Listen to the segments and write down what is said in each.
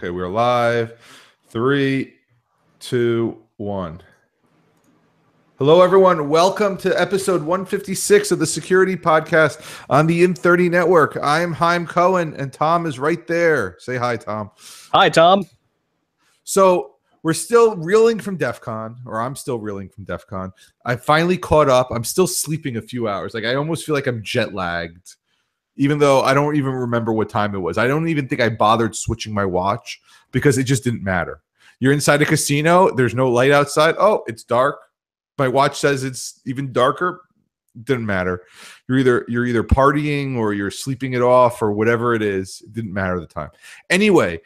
Okay, we're live. 3, 2, 1. Hello, everyone. Welcome to episode 156 of the Security Podcast on the In30 Network. I am Haim Cohen, and Tom is right there. Say hi, Tom. Hi, Tom. So we're still reeling from Defcon, or I'm still reeling from Defcon. I finally caught up. I'm still sleeping a few hours. I almost feel like I'm jet lagged, even though I don't even remember what time it was. I don't even think I bothered switching my watch because it just didn't matter. You're inside a casino. There's no light outside. Oh, it's dark. My watch says it's even darker. Didn't matter. You're either partying or you're sleeping it off or whatever it is. It didn't matter at the time. Anyway,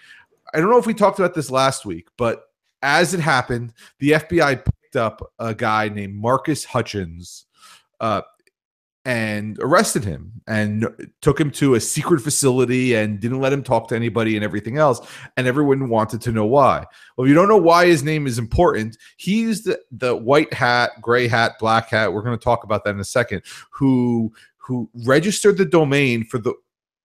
I don't know if we talked about this last week, but as it happened, the FBI picked up a guy named Marcus Hutchins and arrested him and took him to a secret facility and didn't let him talk to anybody and everything else. And everyone wanted to know why. Well, if you don't know why his name is important, he's the white hat, gray hat, black hat. We're going to talk about that in a second, who registered the domain for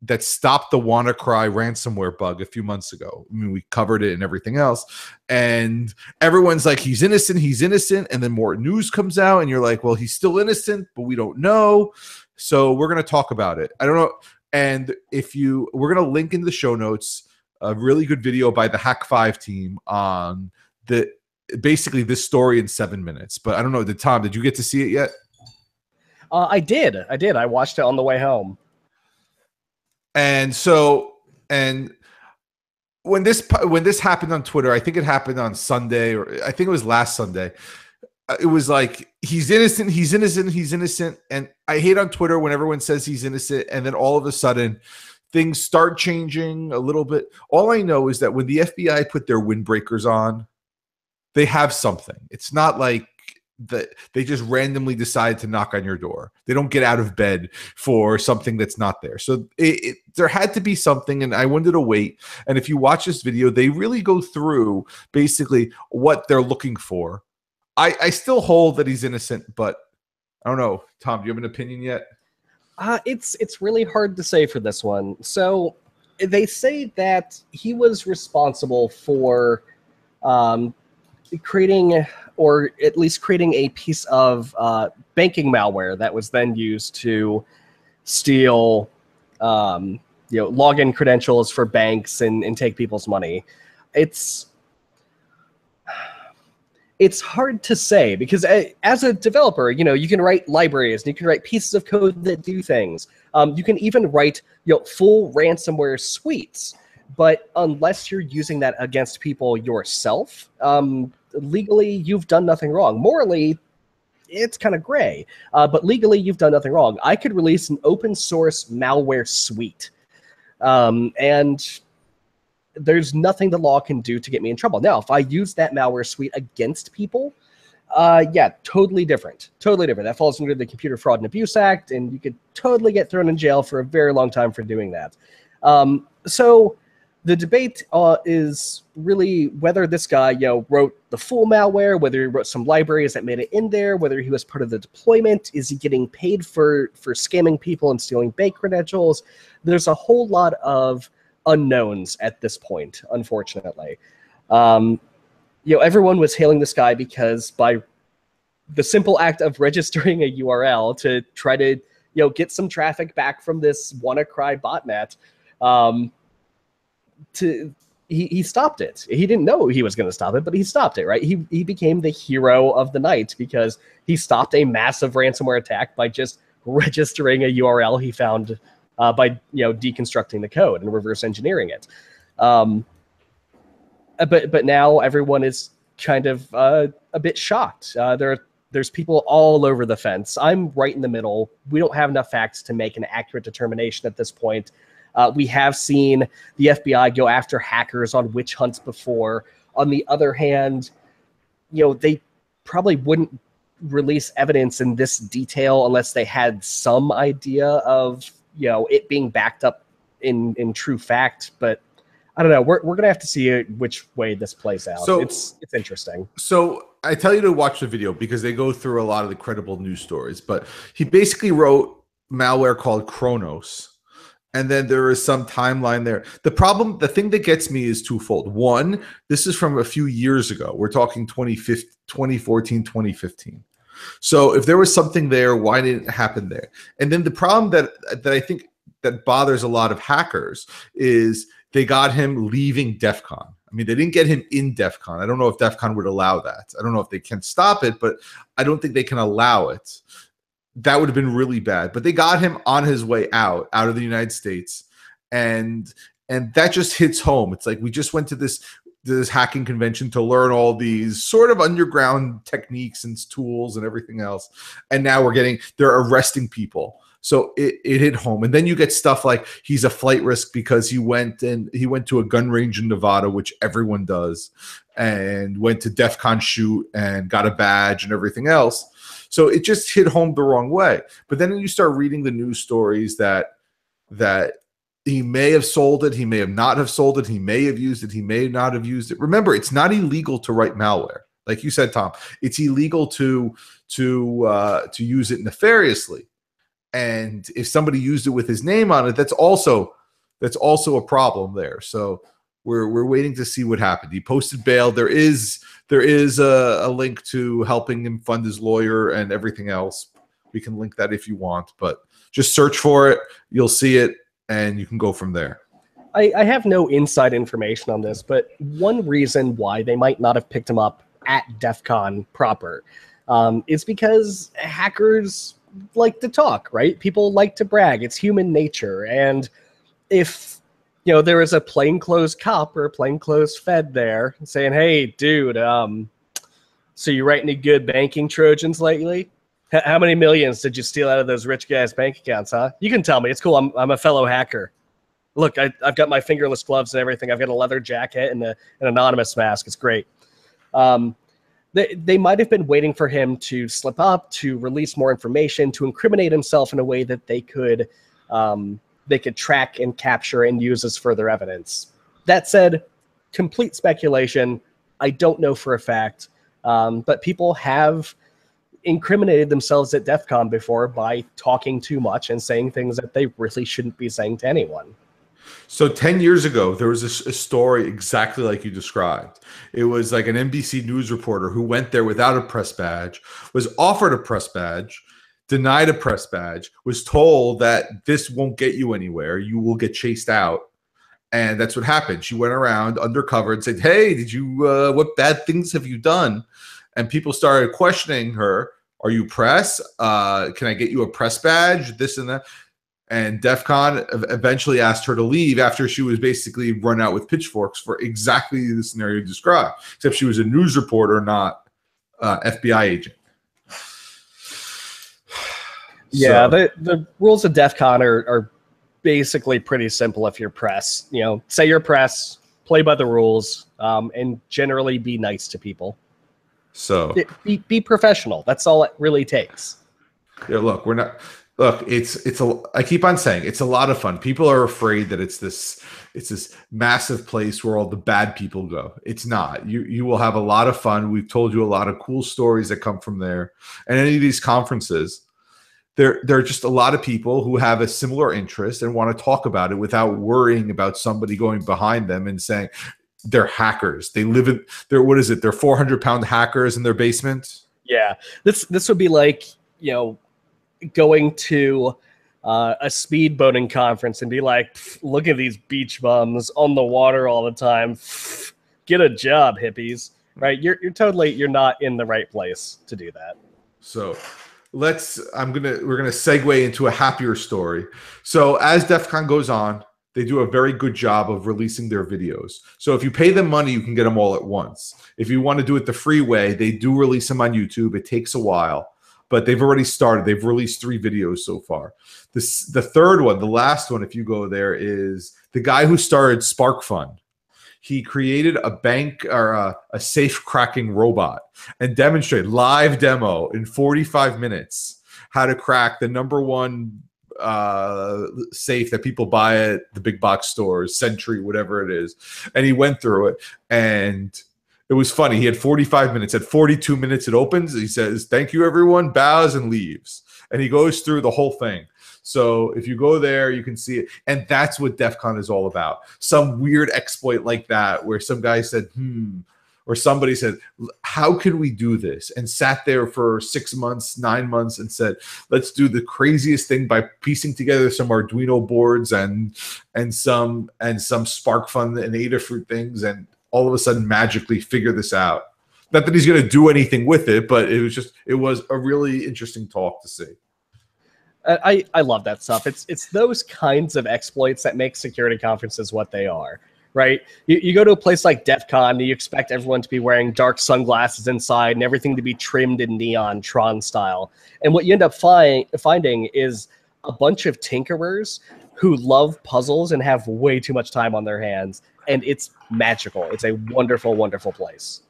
that stopped the WannaCry ransomware bug a few months ago. I mean, we covered it and everything else. And everyone's like, he's innocent. And then more news comes out and you're like, well, he's still innocent, but we don't know. So we're going to talk about it. I don't know. And we're going to link in the show notes a really good video by the Hack5 team on basically this story in 7 minutes. But I don't know, Tom, did you get to see it yet? I did. I watched it on the way home. And when this happened on Twitter, I think it happened on Sunday, or I think it was last Sunday. It was like, he's innocent. And I hate on Twitter when everyone says he's innocent, and then all of a sudden things start changing a little bit. All I know is that when the FBI put their windbreakers on, they have something. It's not like that they just randomly decide to knock on your door. They don't get out of bed for something that's not there. So there had to be something, and I wanted to wait. And if you watch this video, they really go through basically what they're looking for. I still hold that he's innocent, but I don't know. Tom, do you have an opinion yet? It's really hard to say for this one. So they say that he was responsible for creating, or at least creating, a piece of banking malware that was then used to steal login credentials for banks and take people's money. It's hard to say because as a developer, you can write libraries and you can write pieces of code that do things. You can even write full ransomware suites. But unless you're using that against people yourself, legally, you've done nothing wrong. Morally, it's kind of gray. But legally, you've done nothing wrong. I could release an open source malware suite. And there's nothing the law can do to get me in trouble. Now, if I use that malware suite against people, yeah, totally different. Totally different. That falls under the Computer Fraud and Abuse Act, and you could totally get thrown in jail for a very long time for doing that. So the debate is really whether this guy, wrote the full malware, whether he wrote some libraries that made it in there, whether he was part of the deployment. Is he getting paid for scamming people and stealing bank credentials? There's a whole lot of unknowns at this point, unfortunately. Everyone was hailing this guy because by the simple act of registering a URL to try to, get some traffic back from this WannaCry botnet, he stopped it. He didn't know he was going to stop it, but he stopped it, right? He became the hero of the night because he stopped a massive ransomware attack by just registering a URL he found by deconstructing the code and reverse engineering it. But now everyone is kind of a bit shocked. There's people all over the fence. I'm right in the middle. We don't have enough facts to make an accurate determination at this point. We have seen the FBI go after hackers on witch hunts before. On the other hand, they probably wouldn't release evidence in this detail unless they had some idea of, it being backed up in true fact. But I don't know. We're going to have to see which way this plays out. So it's interesting. So I tell you to watch the video because they go through a lot of the credible news stories. But he basically wrote malware called Kronos. And then there is some timeline there. The thing that gets me is twofold. One, this is from a few years ago. We're talking 2014, 2015. So if there was something there, why didn't it happen there? And then the problem that I think that bothers a lot of hackers is they got him leaving Defcon. I mean, they didn't get him in Defcon. I don't know if Defcon would allow that. I don't know if they can stop it, but I don't think they can allow it. That would have been really bad. But they got him on his way out of the United States. And that just hits home. It's like we just went to this hacking convention to learn all these sort of underground techniques and tools and everything else. And now they're arresting people. So it hit home. And then you get stuff like he's a flight risk because he went to a gun range in Nevada, which everyone does, and went to DEFCON shoot and got a badge and everything else. So it just hit home the wrong way. But then you start reading the news stories that he may have sold it, he may have not have sold it, he may have used it, he may not have used it. Remember, it's not illegal to write malware. Like you said, Tom, it's illegal to use it nefariously. And if somebody used it with his name on it, that's also a problem there. So we're waiting to see what happened. He posted bail. There is a link to helping him fund his lawyer and everything else. We can link that if you want, but just search for it. You'll see it, and you can go from there. I have no inside information on this, but one reason why they might not have picked him up at DEF CON proper is because hackers like to talk, right? People like to brag. It's human nature. And if there is a plainclothes cop or a plainclothes Fed there saying, "Hey, dude, so you write any good banking Trojans lately? How many millions did you steal out of those rich guys' bank accounts, huh? You can tell me. It's cool. I'm a fellow hacker. Look, I've got my fingerless gloves and everything. I've got a leather jacket and an anonymous mask. It's great." They might have been waiting for him to slip up, to release more information, to incriminate himself in a way that they could track and capture and use as further evidence. That said, complete speculation. I don't know for a fact, but people have incriminated themselves at DEF CON before by talking too much and saying things that they really shouldn't be saying to anyone. So 10 years ago, there was a story exactly like you described. It was like an NBC News reporter who went there without a press badge, was offered a press badge, denied a press badge, was told that this won't get you anywhere. You will get chased out. And that's what happened. She went around undercover and said, "Hey, what bad things have you done?" And people started questioning her. "Are you press? Can I get you a press badge?" This and that. And DEF CON eventually asked her to leave after she was basically run out with pitchforks for exactly the scenario described, except she was a news reporter, not FBI agent. Yeah, the rules of DEF CON are basically pretty simple if you're press. Say you're press, play by the rules, and generally be nice to people. So be professional. That's all it really takes. Yeah, look, we're not. Look, I keep on saying it's a lot of fun. People are afraid that it's this massive place where all the bad people go. It's not. You will have a lot of fun. We've told you a lot of cool stories that come from there. And any of these conferences, there are just a lot of people who have a similar interest and want to talk about it without worrying about somebody going behind them and saying they're hackers. They live in they're 400-pound hackers in their basement. Yeah. This would be like, going to a speedboating conference and be like, "Look at these beach bums on the water all the time. Get a job, hippies." Right? You're not in the right place to do that. So we're gonna segue into a happier story. So as DEF CON goes on, they do a very good job of releasing their videos. So if you pay them money, you can get them all at once. If you want to do it the free way, they do release them on YouTube. It takes a while. But they've already started. They've released 3 videos so far. The third one, the last one, if you go there, is the guy who started Spark Fund. He created a bank or a safe cracking robot and demonstrated live demo in 45 minutes how to crack the #1 safe that people buy at the big box stores, Century, whatever it is. And he went through it, and it was funny. He had 45 minutes. At 42 minutes, it opens. He says, "Thank you, everyone," bows and leaves. And he goes through the whole thing. So if you go there, you can see it. And that's what Defcon is all about. Some weird exploit like that where some guy said, or somebody said, how can we do this? And sat there for 6 months, 9 months and said, let's do the craziest thing by piecing together some Arduino boards and some SparkFun and Adafruit things, and all of a sudden magically figure this out. Not that he's going to do anything with it, but it was a really interesting talk to see. I love that stuff. It's those kinds of exploits that make security conferences what they are. Right? You go to a place like Defcon, and you expect everyone to be wearing dark sunglasses inside and everything to be trimmed in neon Tron style. And what you end up finding is a bunch of tinkerers who love puzzles and have way too much time on their hands. And it's magical. It's a wonderful, wonderful place.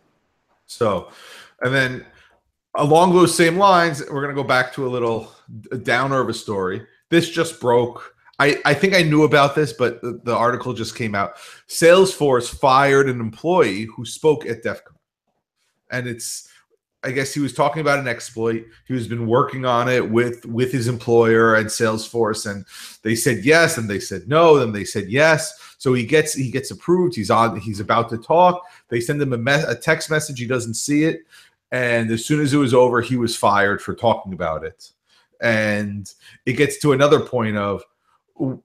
So, and then along those same lines, we're going to go back to a downer of a story. This just broke. I think I knew about this, but the article just came out. Salesforce fired an employee who spoke at Defcon. And I guess he was talking about an exploit. He was been working on it with his employer and Salesforce, and they said yes, and they said no, then they said yes. So he gets approved. He's about to talk. They send him a text message. He doesn't see it. And as soon as it was over, he was fired for talking about it. And it gets to another point of,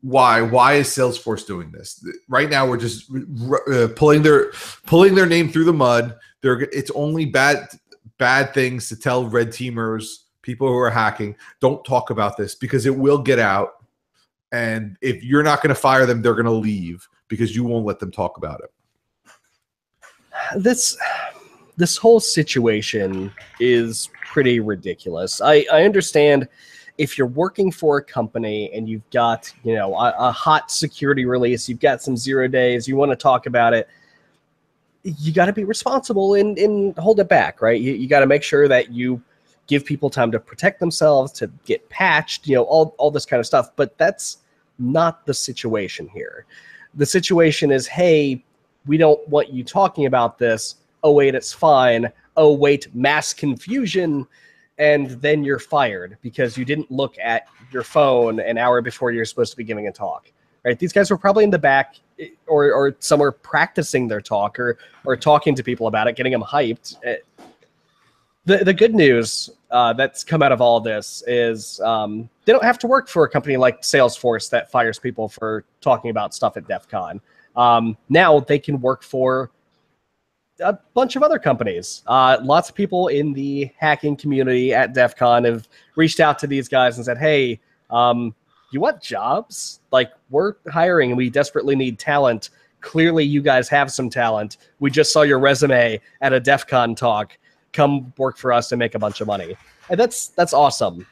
why is Salesforce doing this? Right now, we're just pulling their name through the mud. It's only bad things to tell red teamers, people who are hacking, don't talk about this because it will get out. And if you're not going to fire them, they're going to leave because you won't let them talk about it. This whole situation is pretty ridiculous. I understand. If you're working for a company and you've got, a hot security release, you've got some 0 days, you want to talk about it, you got to be responsible and hold it back, right? You got to make sure that you give people time to protect themselves, to get patched, all this kind of stuff. But that's not the situation here. The situation is, hey, we don't want you talking about this. Oh, wait, it's fine. Oh, wait, mass confusion. And then you're fired because you didn't look at your phone an hour before you're supposed to be giving a talk, right? These guys were probably in the back or somewhere practicing their talk or talking to people about it, getting them hyped. The good news that's come out of all this is they don't have to work for a company like Salesforce that fires people for talking about stuff at Defcon. Now they can work for a bunch of other companies. Lots of people in the hacking community at Defcon have reached out to these guys and said, hey, you want jobs? Like, we're hiring and we desperately need talent. Clearly you guys have some talent. We just saw your resume at a Defcon talk. Come work for us and make a bunch of money. And that's awesome.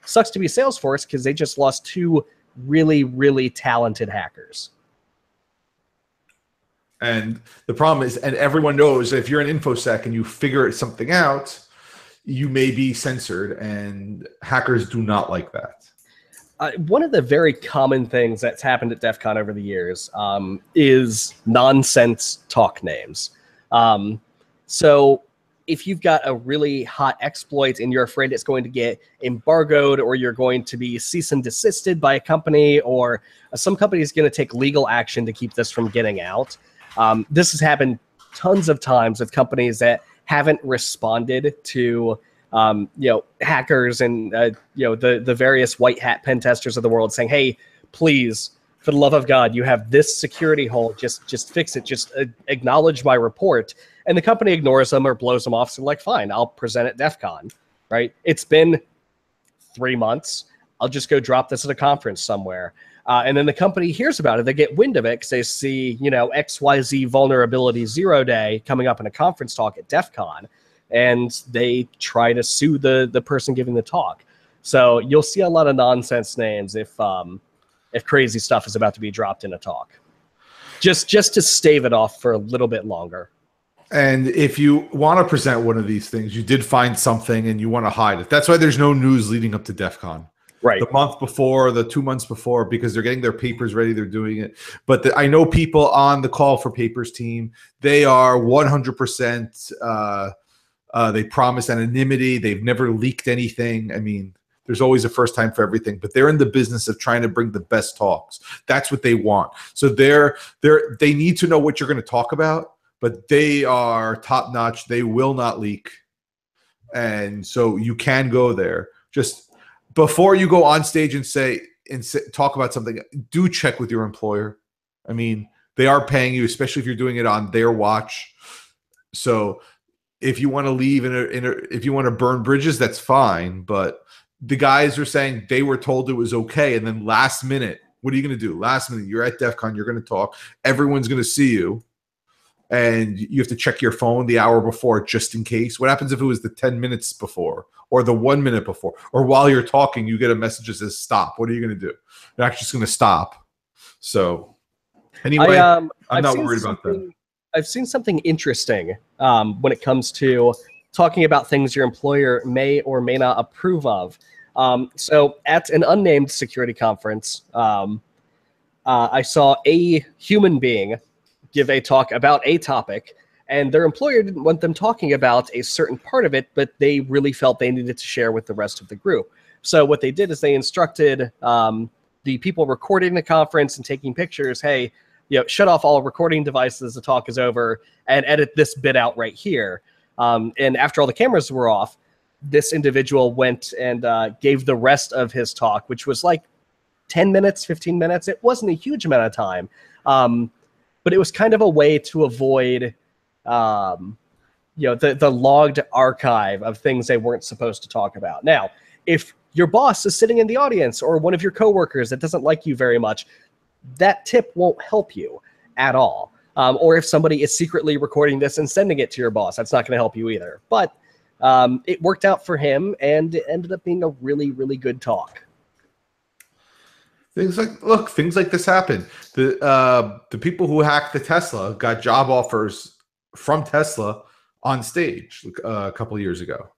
Sucks to be Salesforce because they just lost 2 really, really talented hackers. And the problem is, and everyone knows, if you're an InfoSec and you figure something out, you may be censored, and hackers do not like that. One of the very common things that's happened at DEF CON over the years is nonsense talk names. So if you've got a really hot exploit and you're afraid it's going to get embargoed, or you're going to be cease and desisted by a company, or some company is going to take legal action to keep this from getting out, this has happened tons of times with companies that haven't responded to hackers and the various white hat pen testers of the world saying, hey, please, for the love of God, you have this security hole, just fix it, just acknowledge my report. And the company ignores them or blows them off. So like, fine, I'll present at DEF CON, right? It's been 3 months. I'll just go drop this at a conference somewhere. And then the company hears about it. They get wind of it because they see, XYZ vulnerability 0 day coming up in a conference talk at DEF CON. And they try to sue the person giving the talk. So you'll see a lot of nonsense names if crazy stuff is about to be dropped in a talk. Just to stave it off for a little bit longer. And if you want to present one of these things, you did find something and you want to hide it. That's why there's no news leading up to DEF CON. Right. The month before, the 2 months before, because they're getting their papers ready, they're doing it. But I know people on the Call for Papers team, they are 100%, they promise anonymity. They've never leaked anything. I mean, There's always a first time for everything, but they're in the business of trying to bring the best talks. That's what they want. So they need to know what you're going to talk about, but they are top notch. They will not leak. And so you can go there. Just before you go on stage and talk about something, do check with your employer. I mean, they are paying you, especially if you're doing it on their watch. So if you want to leave if you want to burn bridges, that's fine. But the guys are saying they were told it was okay, and then last minute, what are you going to do? Last minute, you're at DEF CON, you're going to talk. Everyone's going to see you, and you have to check your phone the hour before just in case. What happens if it was the 10 minutes before or the 1 minute before, or while you're talking, you get a message that says stop? What are you going to do? You're actually just going to stop. So anyway, I'm not worried about that. I've seen something interesting when it comes to talking about things your employer may or may not approve of. So at an unnamed security conference, I saw a human being give a talk about a topic, and their employer didn't want them talking about a certain part of it, but they really felt they needed to share with the rest of the group. So what they did is they instructed the people recording the conference and taking pictures, hey, shut off all recording devices, the talk is over, and edit this bit out right here. And after all the cameras were off, this individual went and gave the rest of his talk, which was like 10 minutes, 15 minutes. It wasn't a huge amount of time, but it was kind of a way to avoid the logged archive of things they weren't supposed to talk about. Now, if your boss is sitting in the audience or one of your coworkers that doesn't like you very much, that tip won't help you at all. Or if somebody is secretly recording this and sending it to your boss, that's not going to help you either. But it worked out for him, and it ended up being a really, really good talk. Things like this happen. The people who hacked the Tesla got job offers from Tesla on stage a couple of years ago.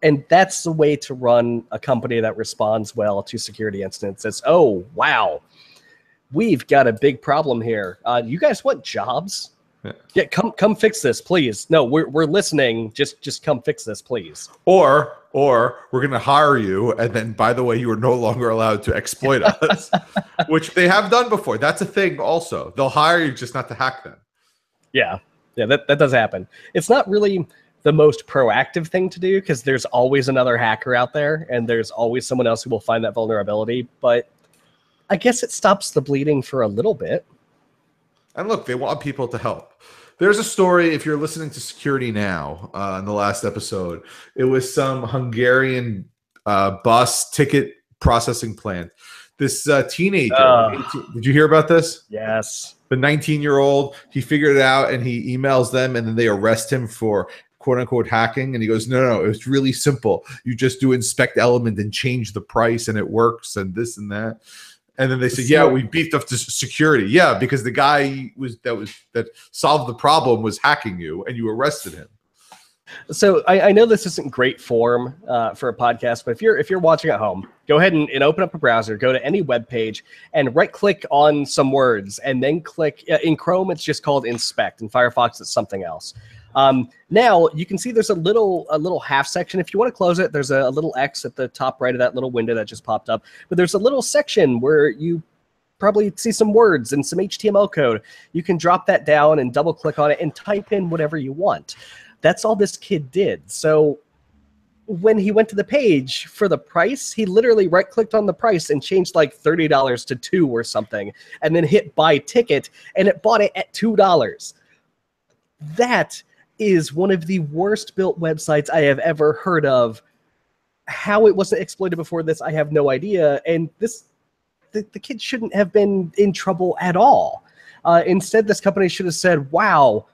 And that's the way to run a company that responds well to security incidents. It's, oh, wow, we've got a big problem here. You guys want jobs? Yeah, come fix this, please. No, we're listening. Just come fix this, please. Or we're going to hire you, and then, by the way, you are no longer allowed to exploit us, which they have done before. That's a thing also. They'll hire you just not to hack them. Yeah, that does happen. It's not really the most proactive thing to do because there's always another hacker out there, and there's always someone else who will find that vulnerability. But I guess it stops the bleeding for a little bit. And look, they want people to help. There's a story, if you're listening to Security Now, in the last episode, it was some Hungarian bus ticket processing plant. This teenager, did you hear about this? Yes. The 19-year-old, he figured it out, and he emails them, and then they arrest him for quote-unquote hacking. And he goes, no, it was really simple. You just do inspect element and change the price, and it works, and this and that. And then they said, yeah, we beefed up the security. Yeah, because the guy that solved the problem was hacking you, and you arrested him. So I know this isn't great form for a podcast, but if you're watching at home, go ahead and open up a browser, go to any web page, and right-click on some words, and then click. In Chrome, it's just called Inspect. In Firefox, it's something else. Now you can see there's a little half section. If you want to close it, there's a little X at the top right of that little window that just popped up. But there's a little section where you probably see some words and some HTML code. You can drop that down and double click on it and type in whatever you want. That's all this kid did. So when he went to the page for the price, he literally right-clicked on the price and changed like $30 to $2 or something, and then hit buy ticket, and it bought it at $2. That is one of the worst built websites I have ever heard of. How it wasn't exploited before this, I have no idea. And the kid shouldn't have been in trouble at all. Instead, this company should have said, wow,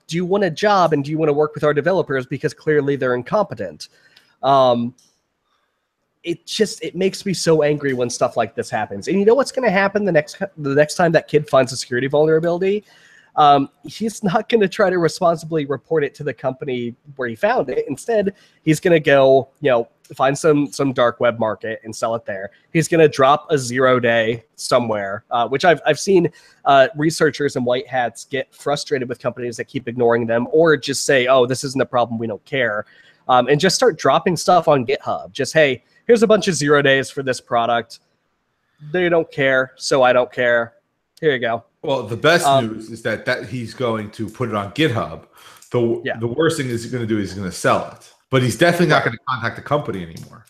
do you want a job and do you want to work with our developers? Because clearly they're incompetent. It makes me so angry when stuff like this happens. And you know what's going to happen the next time that kid finds a security vulnerability? He's not going to try to responsibly report it to the company where he found it. Instead, he's going to go, find some dark web market and sell it there. He's going to drop a 0-day somewhere, which I've seen researchers and white hats get frustrated with companies that keep ignoring them, or just say, oh, this isn't a problem, we don't care, and just start dropping stuff on GitHub. Just, hey, here's a bunch of 0 days for this product. They don't care, so I don't care. Here you go. Well, the best news is that he's going to put it on GitHub. The worst thing he's going to do is he's going to sell it. But he's definitely not going to contact the company anymore.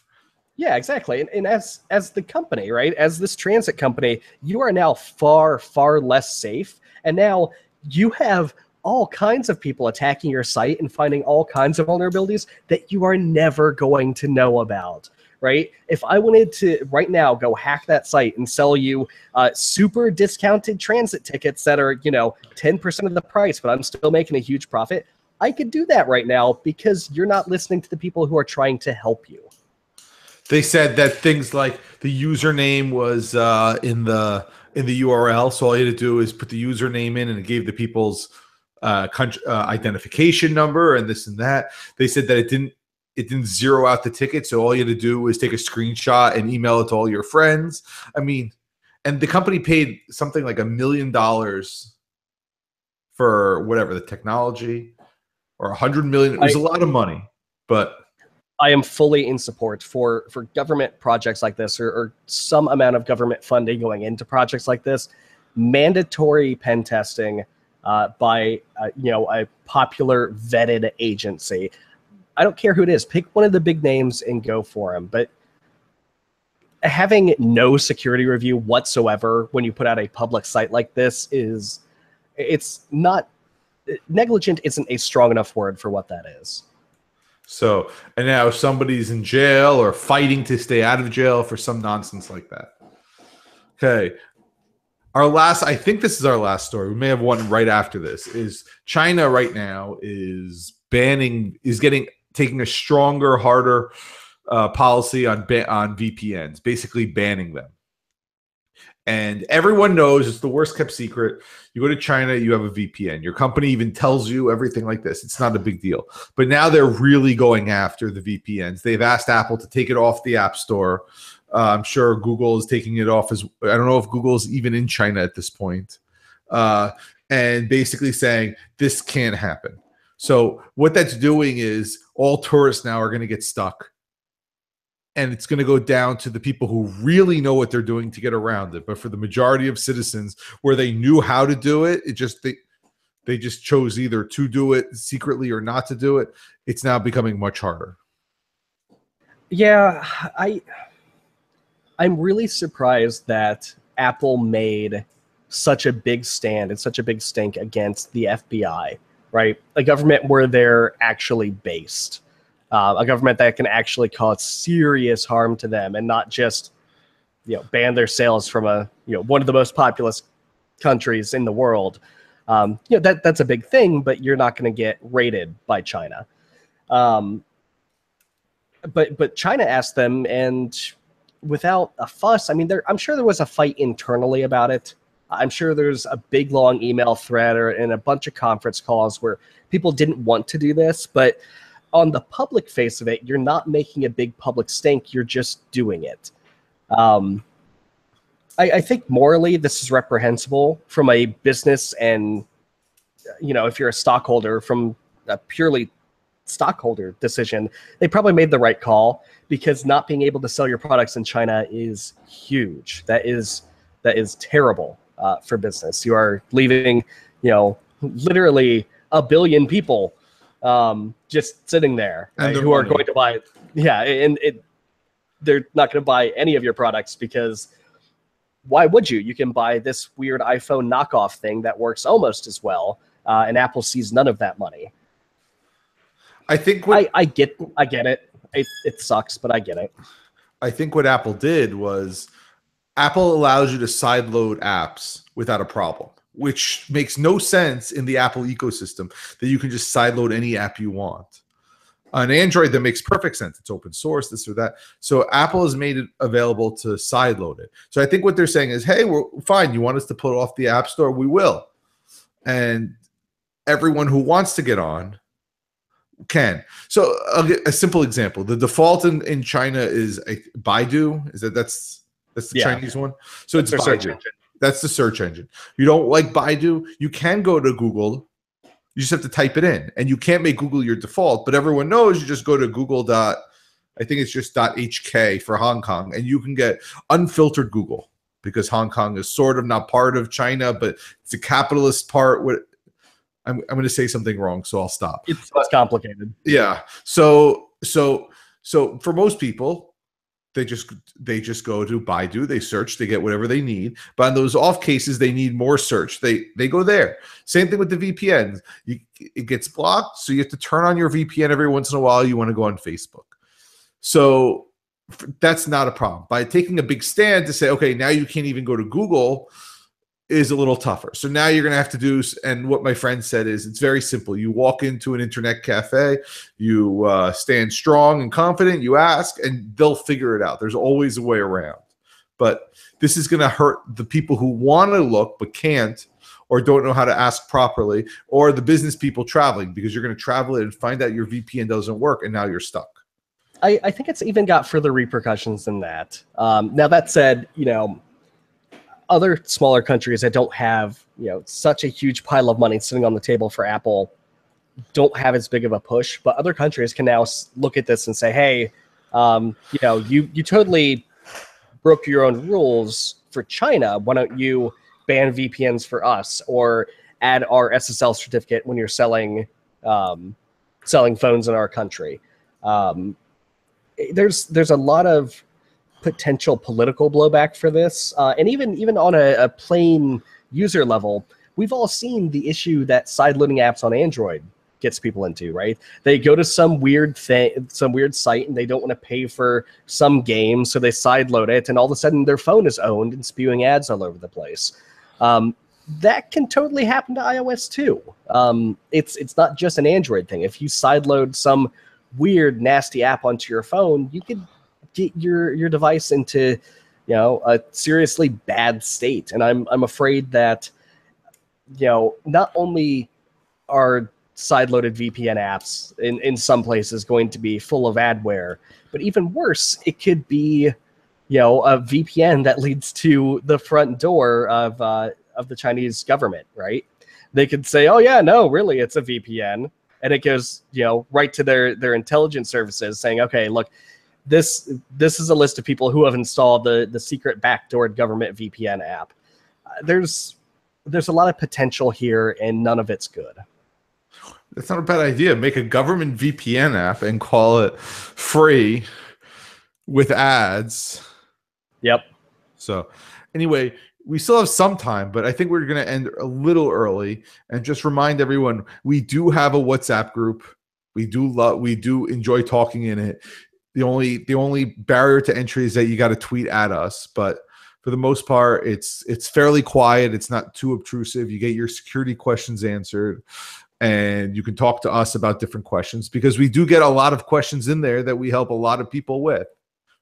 Yeah, exactly. And as the company, right, as this transit company, you are now far, far less safe. And now you have all kinds of people attacking your site and finding all kinds of vulnerabilities that you are never going to know about. Right? If I wanted to right now go hack that site and sell you super discounted transit tickets that are, 10% of the price, but I'm still making a huge profit, I could do that right now because you're not listening to the people who are trying to help you. They said that things like the username was in the URL, so all you had to do is put the username in, and it gave the people's identification number and this and that. They said that it didn't zero out the ticket, so all you had to do was take a screenshot and email it to all your friends. I mean, and the company paid something like $1 million for whatever the technology, or 100 million. It was a lot of money, but I am fully in support for government projects like this, or some amount of government funding going into projects like this. Mandatory pen testing by a popular vetted agency. I don't care who it is. Pick one of the big names and go for them. But having no security review whatsoever when you put out a public site like this it's not negligent. Isn't a strong enough word for what that is. So, and now somebody's in jail or fighting to stay out of jail for some nonsense like that. Okay. I think this is our last story. We may have one right after this. Is China right now is taking a stronger, harder policy on VPNs, basically banning them. And everyone knows it's the worst kept secret. You go to China, you have a VPN. Your company even tells you everything like this. It's not a big deal. But now they're really going after the VPNs. They've asked Apple to take it off the App Store. I'm sure Google is taking it off as I don't know if Google is even in China at this point. And basically saying this can't happen. So what that's doing is all tourists now are going to get stuck. And it's going to go down to the people who really know what they're doing to get around it. But for the majority of citizens where they knew how to do it, they just chose either to do it secretly or not to do it. It's now becoming much harder. Yeah, I'm really surprised that Apple made such a big stand and such a big stink against the FBI, right? A government where they're actually based. A government that can actually cause serious harm to them and not just, ban their sales from one of the most populous countries in the world. That's a big thing, but you're not going to get raided by China. But China asked them, and without a fuss, I mean, I'm sure there was a fight internally about it. I'm sure there's a big long email thread and a bunch of conference calls where people didn't want to do this, but on the public face of it, you're not making a big public stink. You're just doing it. I think morally this is reprehensible from a business and, if you're a stockholder, from a purely stockholder decision, they probably made the right call, because not being able to sell your products in China is huge. That is terrible for business. You are leaving, literally a billion people just sitting there, right, who are going to buy it. Yeah, and they're not going to buy any of your products, because why would you? You can buy this weird iPhone knockoff thing that works almost as well, and Apple sees none of that money. I think I get it. It sucks, but I get it. I think what Apple did was Apple allows you to sideload apps without a problem, which makes no sense in the Apple ecosystem, that you can just sideload any app you want. On Android, that makes perfect sense. It's open source, this or that. So Apple has made it available to sideload it. So I think what they're saying is, hey, we're fine. You want us to pull it off the App Store? We will. And everyone who wants to get on can. So a simple example. The default in China is Baidu. That's the Chinese one? So it's Baidu. That's the search engine. You don't like Baidu, you can go to Google. You just have to type it in. And you can't make Google your default, but everyone knows you just go to Google. I I think it's just .hk for Hong Kong, and you can get unfiltered Google because Hong Kong is sort of not part of China, but it's a capitalist part. I'm going to say something wrong, so I'll stop. It's complicated. Yeah. So for most people, they just go to Baidu, they search, they get whatever they need. But in those off cases, they need more search. They go there. Same thing with the VPNs. It gets blocked, so you have to turn on your VPN every once in a while. You want to go on Facebook. So that's not a problem. By taking a big stand to say, okay, now you can't even go to Google is a little tougher. So now you're going to have to do, and what my friend said is it's very simple. You walk into an internet cafe, you stand strong and confident, you ask, and they'll figure it out. There's always a way around. But this is going to hurt the people who want to look but can't, or don't know how to ask properly, or the business people traveling, because you're going to travel it and find out your VPN doesn't work, and now you're stuck. I think it's even got further repercussions than that. Now, that said, other smaller countries that don't have, such a huge pile of money sitting on the table for Apple don't have as big of a push, but other countries can now look at this and say, hey, you totally broke your own rules for China. Why don't you ban VPNs for us, or add our SSL certificate when you're selling phones in our country? There's a lot of potential political blowback for this, and even on a plain user level, we've all seen the issue that sideloading apps on Android gets people into, right? They go to some weird site, and they don't want to pay for some game, so they sideload it, and all of a sudden their phone is owned and spewing ads all over the place. That can totally happen to iOS too. It's not just an Android thing. If you sideload some weird nasty app onto your phone, you could get your device into a seriously bad state. And I'm afraid that not only are sideloaded VPN apps in some places going to be full of adware, but even worse, it could be a VPN that leads to the front door of the Chinese government, right? They could say, oh yeah, no, really, it's a VPN, and it goes right to their intelligence services saying, okay, look, this is a list of people who have installed the secret backdoored government VPN app. There's a lot of potential here, and none of it's good. That's not a bad idea. Make a government VPN app and call it free with ads. Yep. So anyway, we still have some time, but I think we're going to end a little early, and just remind everyone, we do have a WhatsApp group. We do enjoy talking in it. The only barrier to entry is that you got to tweet at us, but for the most part, it's fairly quiet. It's not too obtrusive. You get your security questions answered, and you can talk to us about different questions, because we do get a lot of questions in there that we help a lot of people with,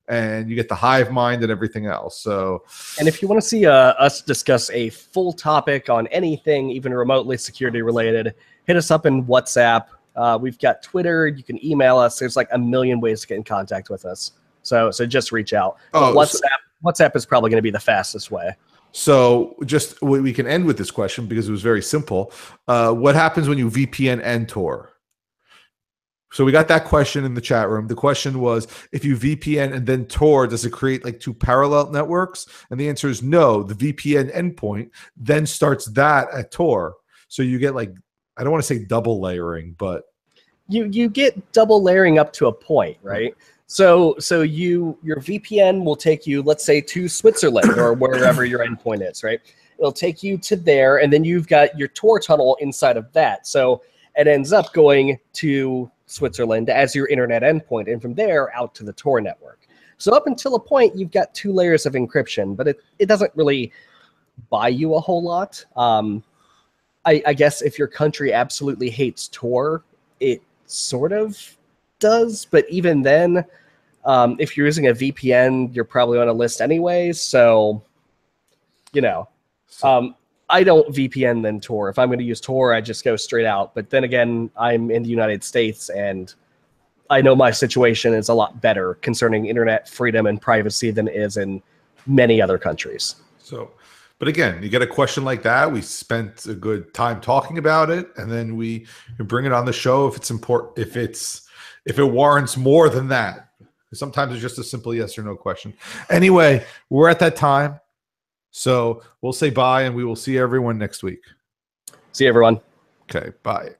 and you get the hive mind and everything else. So, and if you want to see us discuss a full topic on anything, even remotely security related, hit us up in WhatsApp. We've got Twitter. You can email us. There's like a million ways to get in contact with us. So just reach out. WhatsApp is probably going to be the fastest way. So just we can end with this question, because it was very simple. What happens when you VPN and Tor? So we got that question in the chat room. The question was, if you VPN and then Tor, does it create like two parallel networks? And the answer is no. The VPN endpoint then starts that at Tor. So you get like, I don't want to say double layering, but you get double layering up to a point, right? So your VPN will take you, let's say, to Switzerland or wherever your endpoint is, right? It'll take you to there, and then you've got your Tor tunnel inside of that. So it ends up going to Switzerland as your internet endpoint, and from there out to the Tor network. So up until a point, you've got two layers of encryption, but it doesn't really buy you a whole lot. I guess if your country absolutely hates Tor, it sort of does, but even then, if you're using a VPN, you're probably on a list anyway. So, I don't VPN then Tor. If I'm going to use Tor, I just go straight out. But then again, I'm in the United States, and I know my situation is a lot better concerning internet freedom and privacy than it is in many other countries. So, but again, you get a question like that, we spent a good time talking about it, and then we can bring it on the show if it's important, if it warrants more than that. Sometimes it's just a simple yes or no question. Anyway, we're at that time. So we'll say bye, and we will see everyone next week. See you, everyone. Okay, bye.